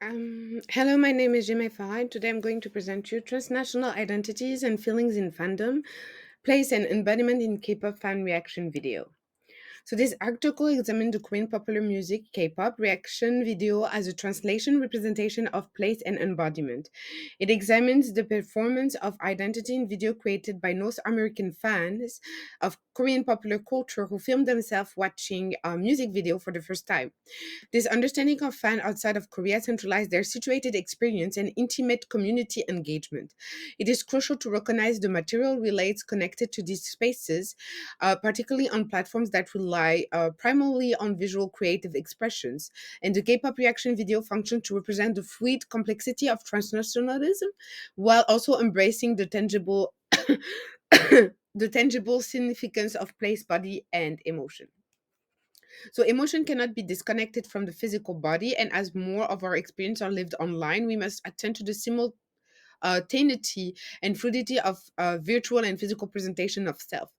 Hello, my name is Jimmy Farah. Today I'm going to present you Transnational Identities and Feelings in Fandom, Place and Embodiment in K-pop Fan Reaction Video. So this article examined the Korean popular music K-pop reaction video as a translation representation of place and embodiment. It examines the performance of identity in video created by North American fans of Korean popular culture who filmed themselves watching a music video for the first time. This understanding of fan outside of Korea centralized their situated experience and intimate community engagement. It is crucial to recognize the material relates connected to these spaces, particularly on platforms that rely primarily on visual creative expressions. And the K-pop reaction video function to represent the fluid complexity of transnationalism, while also embracing the tangible, the tangible significance of place, body, and emotion. So emotion cannot be disconnected from the physical body, and as more of our experience are lived online, we must attend to the simultaneity and fluidity of virtual and physical presentation of self.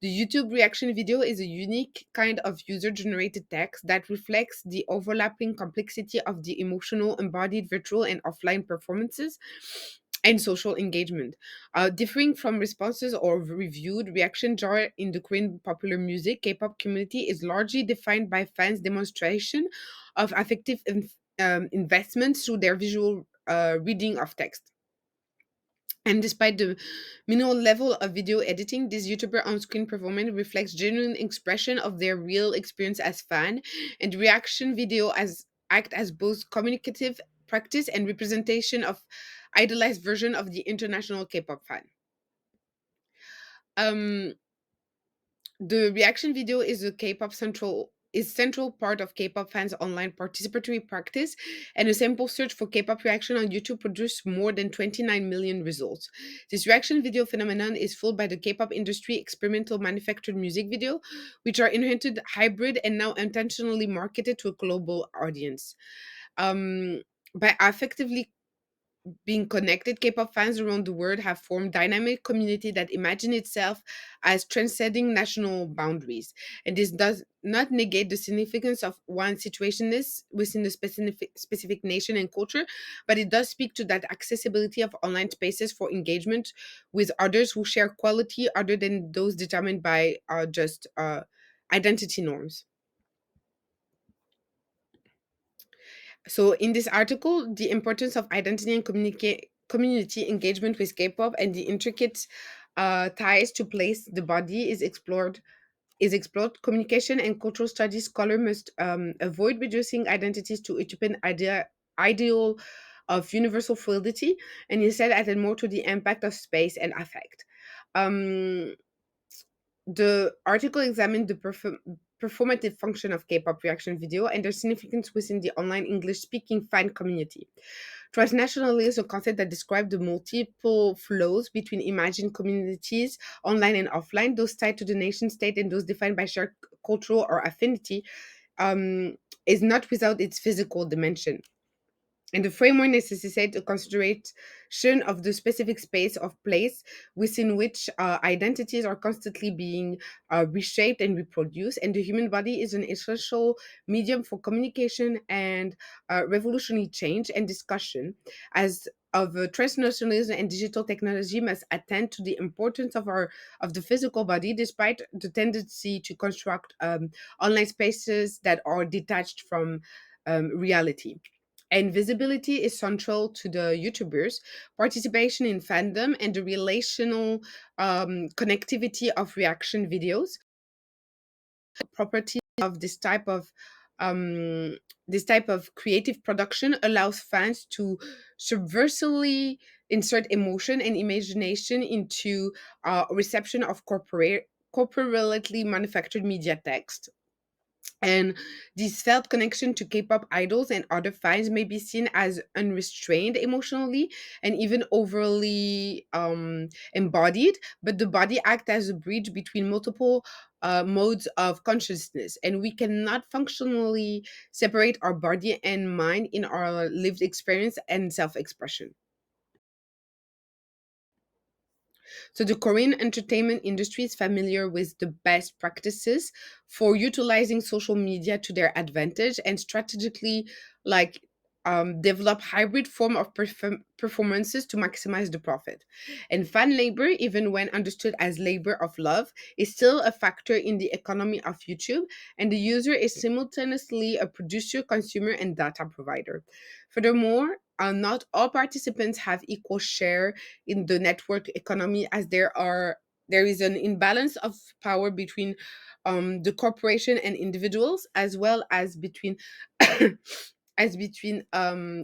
The YouTube reaction video is a unique kind of user-generated text that reflects the overlapping complexity of the emotional, embodied, virtual, and offline performances and social engagement. Differing from responses or reviewed reaction genre in the Korean popular music, K-pop community is largely defined by fans' demonstration of affective investment through their visual reading of text. And despite the minimal level of video editing, this YouTuber on-screen performance reflects genuine expression of their real experience as fan, and reaction video as act as both communicative practice and representation of idealized version of the international K-pop fan. Um, the reaction video is a K-pop central part of K-pop fans' online participatory practice, and a sample search for K-pop reaction on YouTube produced more than 29 million results. This reaction video phenomenon is fueled by the K-pop industry experimental manufactured music video, which are inherited hybrid and now intentionally marketed to a global audience. By effectively being connected, K-pop fans around the world have formed dynamic community that imagine itself as transcending national boundaries. And this does not negate the significance of one situationness within a specific nation and culture, but it does speak to that accessibility of online spaces for engagement with others who share quality other than those determined by just identity norms. So, in this article, the importance of identity and community engagement with K-pop and the intricate ties to place the body is explored. Communication and cultural studies scholar must avoid reducing identities to utopian ideal of universal fluidity, and instead attend more to the impact of space and affect. Um, the article examined the performative function of K-pop reaction video and their significance within the online English-speaking fan community. Transnational is a concept that describes the multiple flows between imagined communities, online and offline, those tied to the nation state and those defined by shared cultural or affinity, um, is not without its physical dimension. And the framework necessitates a consideration of the specific space of place within which identities are constantly being reshaped and reproduced. And the human body is an essential medium for communication and revolutionary change and discussion, as of transnationalism and digital technology must attend to the importance of the physical body, despite the tendency to construct online spaces that are detached from reality. And visibility is central to the YouTubers, participation in fandom, and the relational connectivity of reaction videos. Property of um, this type of creative production allows fans to subversively insert emotion and imagination into reception of corporately manufactured media text. And this felt connection to K-pop idols and other fans may be seen as unrestrained emotionally and even overly embodied, but the body acts as a bridge between multiple modes of consciousness, and we cannot functionally separate our body and mind in our lived experience and self-expression. So the Korean entertainment industry is familiar with the best practices for utilizing social media to their advantage and strategically like develop hybrid form of performances to maximize the profit. And fan labor, even when understood as labor of love, is still a factor in the economy of YouTube, and the user is simultaneously a producer, consumer, and data provider. Furthermore, not all participants have equal share in the network economy, as there is an imbalance of power between the corporation and individuals, as well as between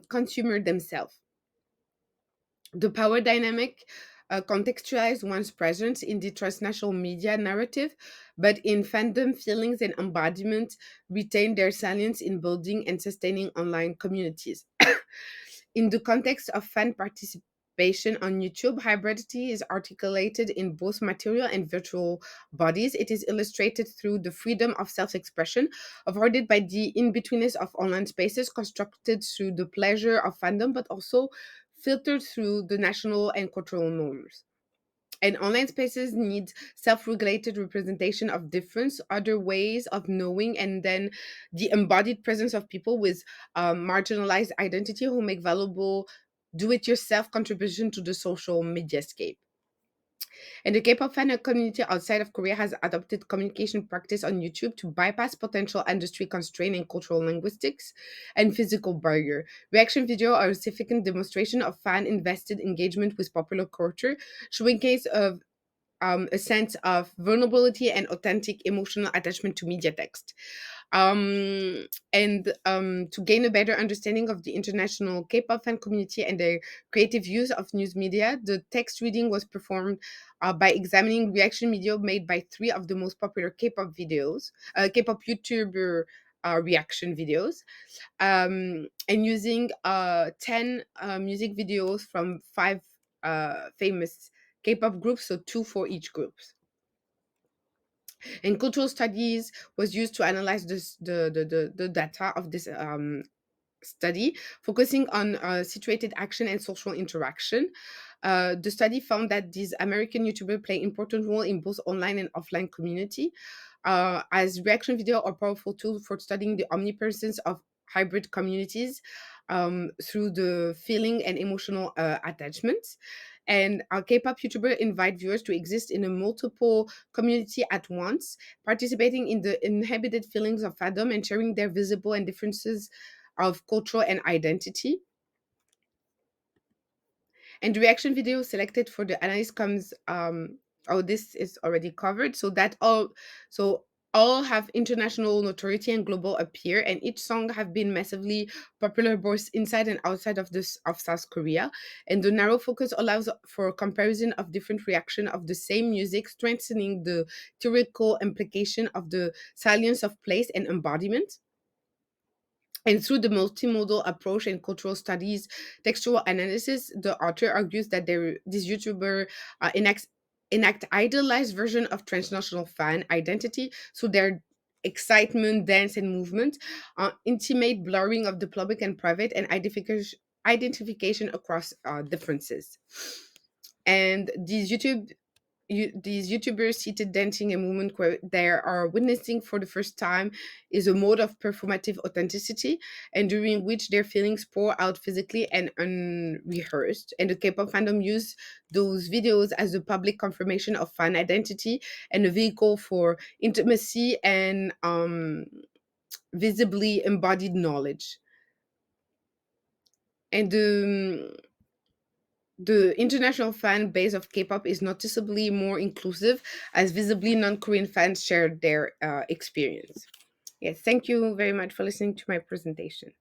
consumer themselves. The power dynamic contextualize one's presence in the transnational media narrative, but in fandom, feelings and embodiment retain their salience in building and sustaining online communities. In the context of fan participation on YouTube, hybridity is articulated in both material and virtual bodies. It is illustrated through the freedom of self expression afforded by the in betweenness of online spaces, constructed through the pleasure of fandom, but also filtered through the national and cultural norms. And online spaces need self-regulated representation of difference, other ways of knowing, and then the embodied presence of people with marginalized identity who make valuable do-it-yourself contribution to the social mediascape. And the K-pop fan community outside of Korea has adopted communication practice on YouTube to bypass potential industry constraint in cultural linguistics and physical barrier. Reaction video are a significant demonstration of fan invested engagement with popular culture, showing case of a sense of vulnerability and authentic emotional attachment to media text. And To gain a better understanding of the international K-pop fan community and their creative use of news media, the text reading was performed by examining reaction video made by three of the most popular K-pop YouTuber reaction videos, and using 10 music videos from five famous K-pop groups, so two for each group. And cultural studies was used to analyze the data of this study, focusing on situated action and social interaction. The study found that these American YouTubers play important role in both online and offline community, as reaction video are powerful tool for studying the omnipresence of hybrid communities through the feeling and emotional attachments. And our K-pop YouTuber invite viewers to exist in a multiple community at once, participating in the inhabited feelings of fandom and sharing their visible and differences of culture and identity. And the reaction video selected for the analysis comes oh, this is already covered. So all have international notoriety and global appeal, and each song have been massively popular both inside and outside of this of South Korea. And the narrow focus allows for comparison of different reaction of the same music, strengthening the theoretical implication of the salience of place and embodiment. And through the multimodal approach and cultural studies, textual analysis, the author argues that this YouTuber enact idealized version of transnational fan identity. So their excitement, dance, and movement, intimate blurring of the public and private, and identification across differences. And these YouTubers seated dancing a movement where they are witnessing for the first time is a mode of performative authenticity, and during which their feelings pour out physically and unrehearsed. And the K-pop fandom use those videos as a public confirmation of fan identity and a vehicle for intimacy and visibly embodied knowledge. And the international fan base of K-pop is noticeably more inclusive, as visibly non-Korean fans share their experience. Yes, thank you very much for listening to my presentation.